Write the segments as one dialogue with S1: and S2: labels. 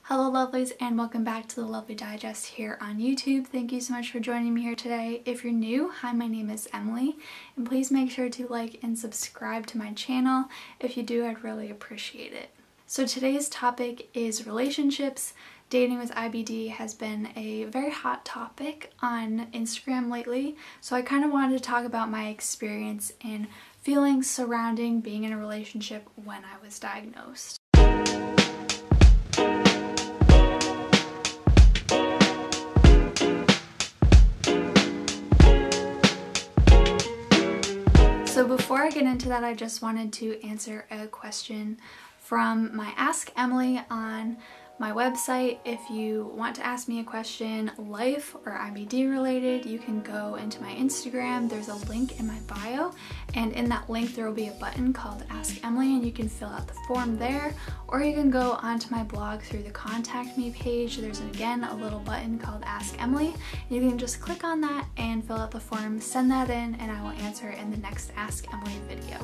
S1: Hello lovelies, and welcome back to the Lovely Digest here on YouTube. Thank you so much for joining me here today. If you're new, hi, my name is Emily, and please make sure to like and subscribe to my channel. If you do, I'd really appreciate it. So today's topic is relationships. Dating with IBD has been a very hot topic on Instagram lately, so I kind of wanted to talk about my experience and feelings surrounding being in a relationship when I was diagnosed. So before I get into that, I just wanted to answer a question from my Ask Emily on my website. If you want to ask me a question, life or IBD related, you can go into my Instagram. There's a link in my bio, and in that link there will be a button called Ask Emily, and you can fill out the form there, or you can go onto my blog through the contact me page. There's again a little button called Ask Emily. You can just click on that and fill out the form, send that in, and I will answer it in the next Ask Emily video.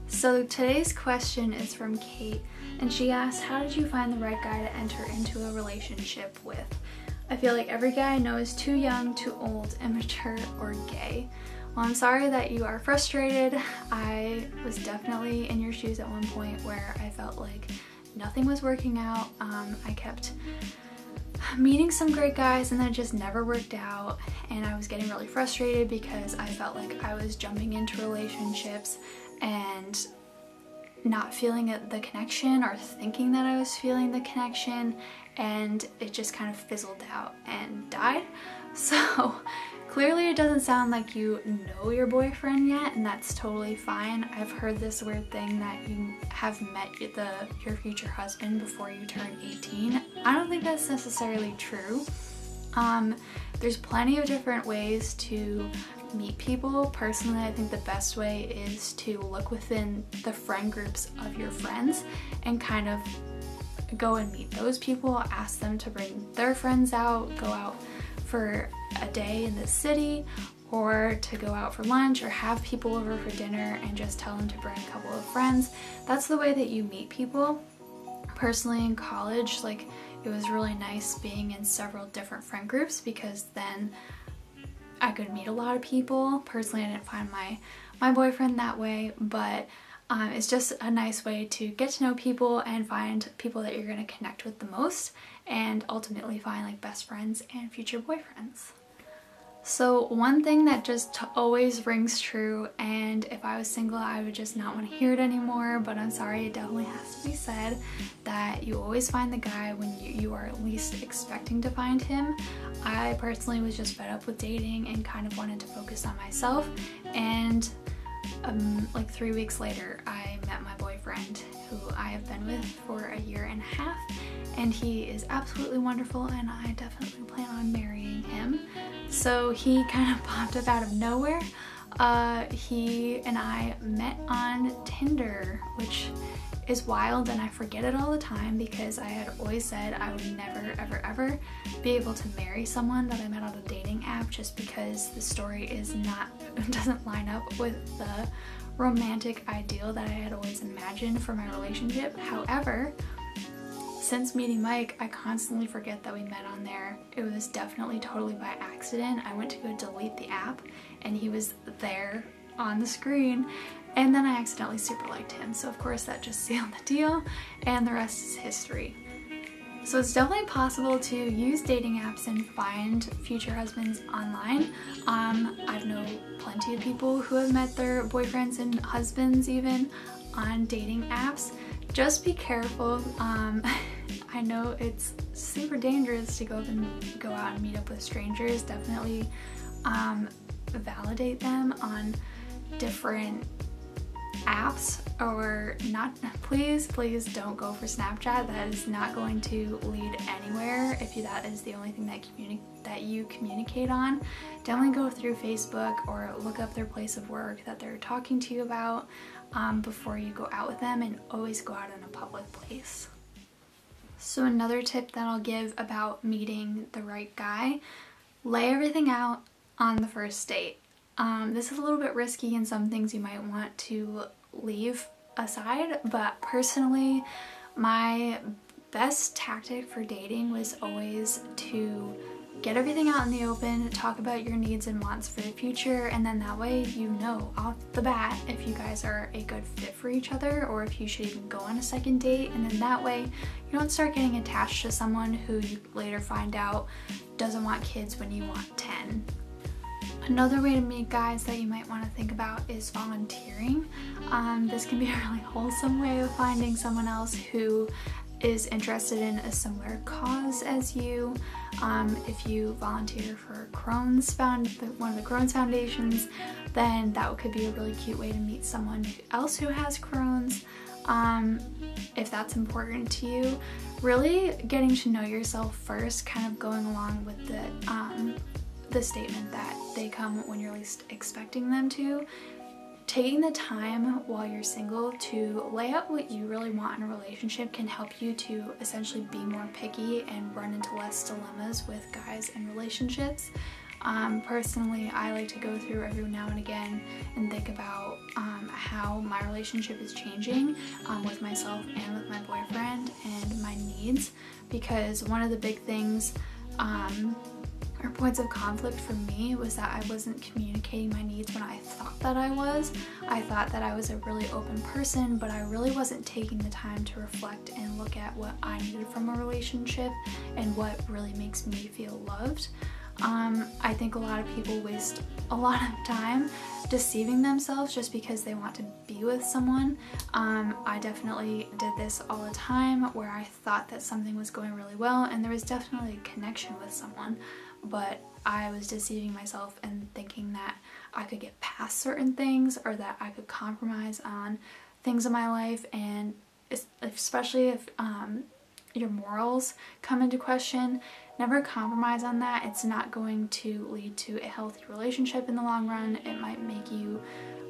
S1: So today's question is from Kate, and she asked, how did you find the right guy to enter into a relationship with? I feel like every guy I know is too young, too old, immature, or gay. Well, I'm sorry that you are frustrated. I was definitely in your shoes at one point where I felt like nothing was working out. I kept meeting some great guys and then it just never worked out, and I was getting really frustrated because I felt like I was jumping into relationships and not feeling the connection, or thinking that I was feeling the connection, and it just kind of fizzled out and died. So clearly it doesn't sound like you know your boyfriend yet, and that's totally fine. I've heard this weird thing that you have met your future husband before you turn 18. I don't think that's necessarily true. There's plenty of different ways to meet people. Personally, I think the best way is to look within the friend groups of your friends and kind of go and meet those people, ask them to bring their friends out, go out for a day in the city, or to go out for lunch, or have people over for dinner and just tell them to bring a couple of friends. That's the way that you meet people. Personally, in college, it was really nice being in several different friend groups because then I could meet a lot of people. Personally, I didn't find my boyfriend that way, but it's just a nice way to get to know people and find people that you're going to connect with the most, and ultimately find best friends and future boyfriends. So one thing that just always rings true, and if I was single I would just not want to hear it anymore, but I'm sorry, it definitely has to be said, that you always find the guy when you are least expecting to find him. I personally was just fed up with dating and kind of wanted to focus on myself, and like 3 weeks later I met my boyfriend, who I have been with for a year and a half, and he is absolutely wonderful, and I definitely plan on marrying him. So he kind of popped up out of nowhere. He and I met on Tinder, which is wild, and I forget it all the time because I had always said I would never ever ever be able to marry someone that I met on a dating app, just because the story doesn't line up with the romantic ideal that I had always imagined for my relationship. However, since meeting Mike, I constantly forget that we met on there. It was definitely totally by accident. I went to go delete the app and he was there on the screen, and then I accidentally super liked him, so of course that just sealed the deal, and the rest is history. So it's definitely possible to use dating apps and find future husbands online. I've known plenty of people who have met their boyfriends and husbands even on dating apps. Just be careful. I know it's super dangerous to go out and meet up with strangers. Definitely validate them on different apps, or not. Please don't go for Snapchat. That is not going to lead anywhere if that is the only thing that you communicate on. Definitely go through Facebook or look up their place of work that they're talking to you about before you go out with them, and always go out in a public place. So another tip that I'll give about meeting the right guy: lay everything out on the first date. This is a little bit risky and some things you might want to leave aside, but personally my best tactic for dating was always to get everything out in the open, talk about your needs and wants for the future, and then that way you know off the bat if you guys are a good fit for each other or if you should even go on a second date, and then that way you don't start getting attached to someone who you later find out doesn't want kids when you want 10. Another way to meet guys that you might want to think about is volunteering. This can be a really wholesome way of finding someone else who is interested in a similar cause as you. If you volunteer for one of the Crohn's foundations, then that could be a really cute way to meet someone else who has Crohn's. If that's important to you, really getting to know yourself first, kind of going along with the statement that they come when you're least expecting them to. Taking the time while you're single to lay out what you really want in a relationship can help you to essentially be more picky and run into less dilemmas with guys in relationships. Personally, I like to go through every now and again and think about how my relationship is changing with myself and with my boyfriend and my needs, because one of the big things or points of conflict for me was that I wasn't communicating my needs when I thought that I was. I thought that I was a really open person, but I really wasn't taking the time to reflect and look at what I needed from a relationship and what really makes me feel loved. I think a lot of people waste a lot of time deceiving themselves just because they want to be with someone. I definitely did this all the time where I thought that something was going really well and there was definitely a connection with someone, but I was deceiving myself and thinking that I could get past certain things or that I could compromise on things in my life, and especially if your morals come into question, never compromise on that. It's not going to lead to a healthy relationship in the long run. It might make you,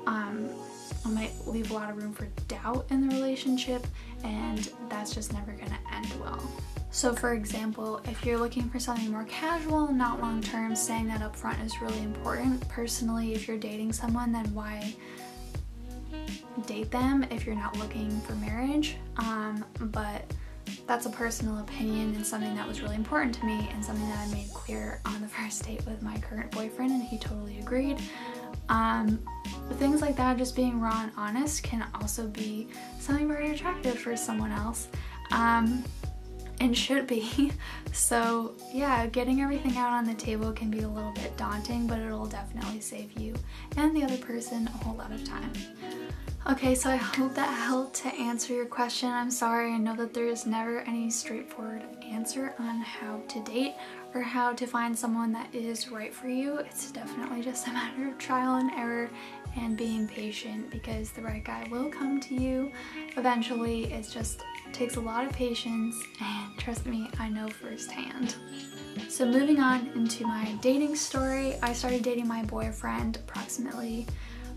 S1: it might leave a lot of room for doubt in the relationship, and that's just never gonna end well. So for example, if you're looking for something more casual, not long-term, saying that up front is really important. Personally, if you're dating someone, then why date them if you're not looking for marriage? But that's a personal opinion and something that was really important to me and something that I made clear on the first date with my current boyfriend, and he totally agreed. Things like that, just being raw and honest, can also be something very attractive for someone else, and should be. So yeah, getting everything out on the table can be a little bit daunting, but it'll definitely save you and the other person a whole lot of time. Okay, so I hope that helped to answer your question. I'm sorry, I know that there is never any straightforward answer on how to date or how to find someone that is right for you. It's definitely just a matter of trial and error and being patient, because the right guy will come to you eventually. It just takes a lot of patience, and trust me, I know firsthand. So moving on into my dating story, I started dating my boyfriend approximately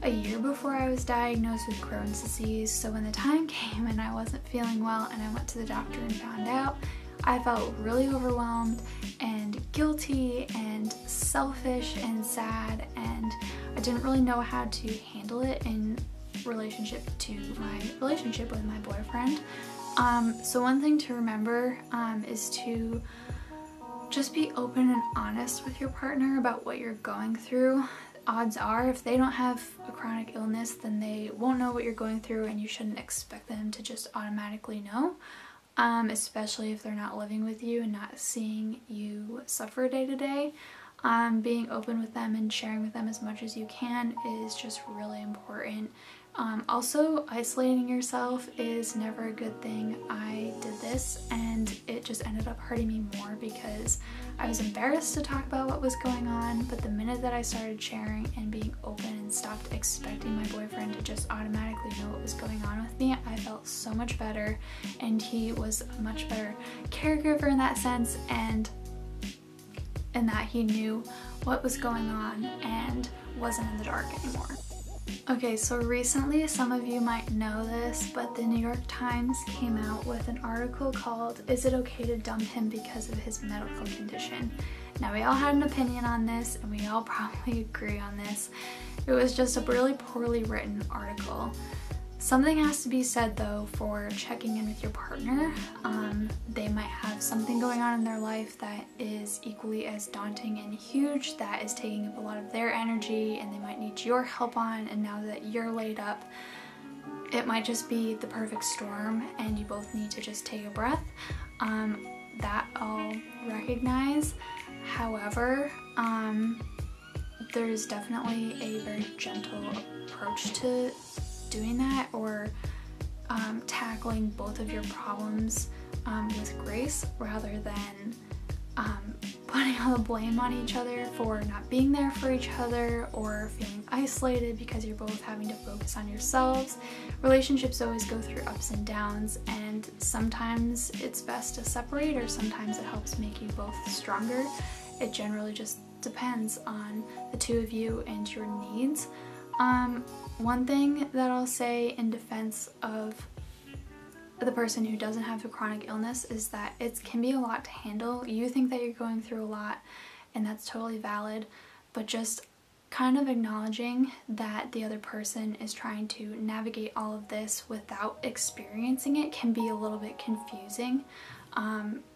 S1: a year before I was diagnosed with Crohn's disease. So when the time came and I wasn't feeling well and I went to the doctor and found out, I felt really overwhelmed and guilty and selfish and sad, and I didn't really know how to handle it in relationship to my relationship with my boyfriend. So one thing to remember is to just be open and honest with your partner about what you're going through. Odds are, if they don't have a chronic illness, then they won't know what you're going through, and you shouldn't expect them to just automatically know, especially if they're not living with you and not seeing you suffer day to day. Being open with them and sharing with them as much as you can is just really important. Also, isolating yourself is never a good thing. I did this and it just ended up hurting me more because I was embarrassed to talk about what was going on, but the minute that I started sharing and being open and stopped expecting my boyfriend to just automatically know what was going on with me, I felt so much better, and he was a much better caregiver in that sense, and that he knew what was going on and wasn't in the dark anymore. Okay, so recently, some of you might know this, but the New York Times came out with an article called "Is It Okay to Dump Him Because of His Medical Condition?" Now, we all had an opinion on this, and we all probably agree on this. It was just a really poorly written article. Something has to be said though for checking in with your partner. They might have something going on in their life that is equally as daunting and huge, that is taking up a lot of their energy, and they might need your help on, and now that you're laid up, it might just be the perfect storm and you both need to just take a breath. That I'll recognize. However, there's definitely a very gentle approach to doing that, or tackling both of your problems with grace, rather than putting all the blame on each other for not being there for each other, or feeling isolated because you're both having to focus on yourselves. Relationships always go through ups and downs, and sometimes it's best to separate, or sometimes it helps make you both stronger. It generally just depends on the two of you and your needs. One thing that I'll say in defense of the person who doesn't have a chronic illness is that it can be a lot to handle. You think that you're going through a lot, and that's totally valid, but just kind of acknowledging that the other person is trying to navigate all of this without experiencing it can be a little bit confusing,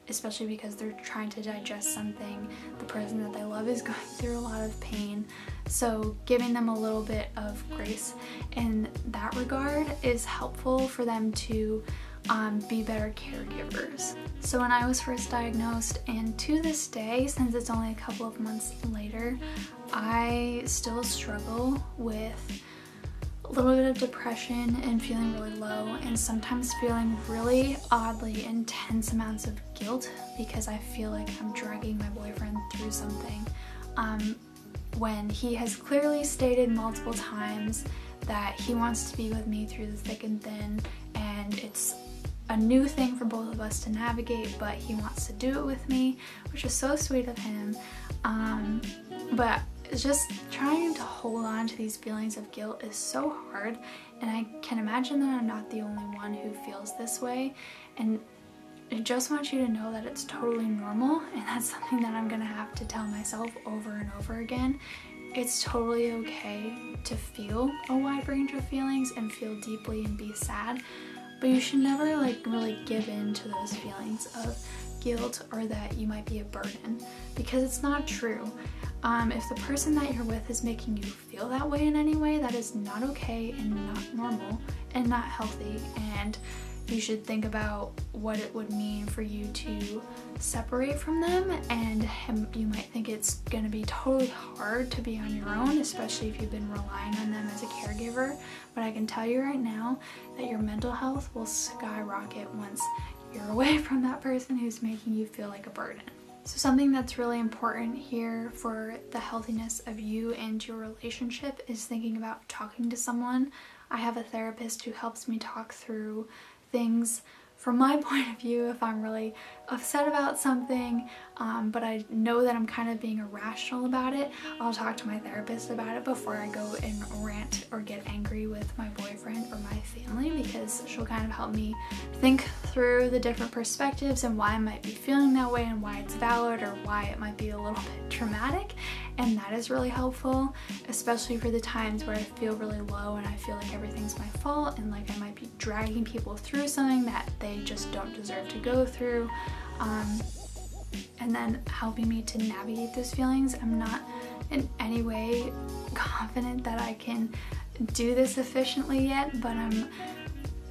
S1: especially because they're trying to digest something. The person that they love is going through a lot of pain, so giving them a little bit of grace in that regard is helpful for them to be better caregivers. So when I was first diagnosed, and to this day, since it's only a couple of months later, I still struggle with a little bit of depression and feeling really low, and sometimes feeling really oddly intense amounts of guilt because I feel like I'm dragging my boyfriend through something, when he has clearly stated multiple times that he wants to be with me through the thick and thin, and it's a new thing for both of us to navigate, but he wants to do it with me, which is so sweet of him. But it's just trying to hold on to these feelings of guilt is so hard, and I can imagine that I'm not the only one who feels this way, and I just want you to know that it's totally normal, and that's something that I'm gonna have to tell myself over and over again. It's totally okay to feel a wide range of feelings and feel deeply and be sad, but you should never really give in to those feelings of guilt or that you might be a burden, because it's not true. If the person that you're with is making you feel that way in any way, that is not okay and not normal and not healthy, and you should think about what it would mean for you to separate from them. And you might think it's going to be totally hard to be on your own, especially if you've been relying on them as a caregiver, but I can tell you right now that your mental health will skyrocket once you're away from that person who's making you feel like a burden. So something that's really important here for the healthiness of you and your relationship is thinking about talking to someone. I have a therapist who helps me talk through things from my point of view if I'm really upset about something, but I know that I'm kind of being irrational about it. I'll talk to my therapist about it before I go and rant or get angry with my boyfriend or my family, because she'll kind of help me think through the different perspectives and why I might be feeling that way and why it's valid, or why it might be a little bit dramatic. And that is really helpful, especially for the times where I feel really low and I feel like everything's my fault and like I might be dragging people through something that they just don't deserve to go through. And then helping me to navigate those feelings. I'm not in any way confident that I can do this efficiently yet, but I'm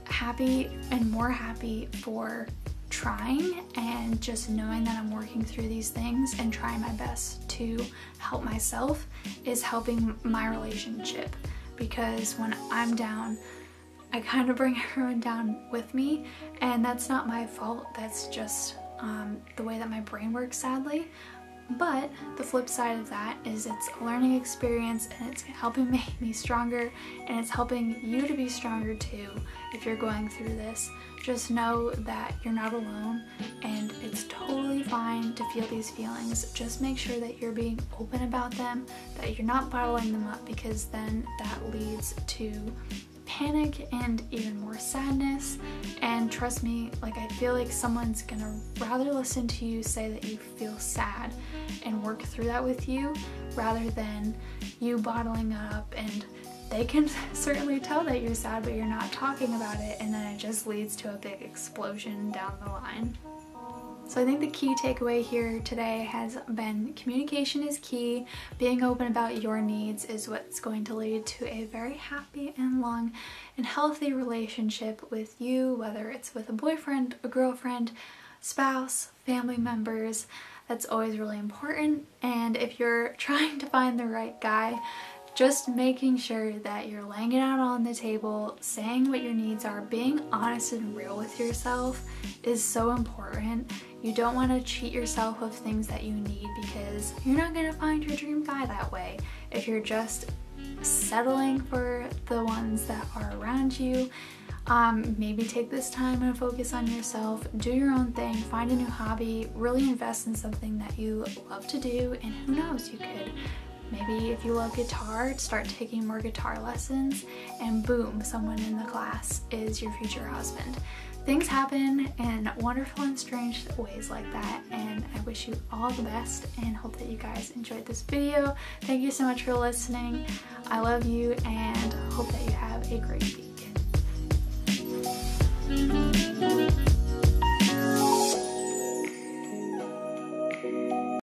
S1: happy and more happy for trying, and just knowing that I'm working through these things and trying my best to help myself is helping my relationship, because when I'm down, I kind of bring everyone down with me, and that's not my fault. That's just the way that my brain works, sadly. But the flip side of that is it's a learning experience, and it's helping make me stronger, and it's helping you to be stronger too if you're going through this. Just know that you're not alone, and it's totally fine to feel these feelings. Just make sure that you're being open about them, that you're not bottling them up, because then that leads to panic and even more sadness. And trust me, I feel like someone's gonna rather listen to you say that you feel sad and work through that with you, rather than you bottling up and they can certainly tell that you're sad, but you're not talking about it, and then it just leads to a big explosion down the line. So I think the key takeaway here today has been communication is key. Being open about your needs is what's going to lead to a very happy and long and healthy relationship with you, whether it's with a boyfriend, a girlfriend, spouse, family members. That's always really important. And if you're trying to find the right guy, just making sure that you're laying it out on the table, saying what your needs are, being honest and real with yourself is so important. You don't want to cheat yourself of things that you need, because you're not going to find your dream guy that way. If you're just settling for the ones that are around you, maybe take this time and focus on yourself, do your own thing, find a new hobby, really invest in something that you love to do, and who knows, you could maybe, if you love guitar, start taking more guitar lessons, and boom, someone in the class is your future husband. Things happen in wonderful and strange ways like that, and I wish you all the best and hope that you guys enjoyed this video. Thank you so much for listening. I love you and hope that you have a great week.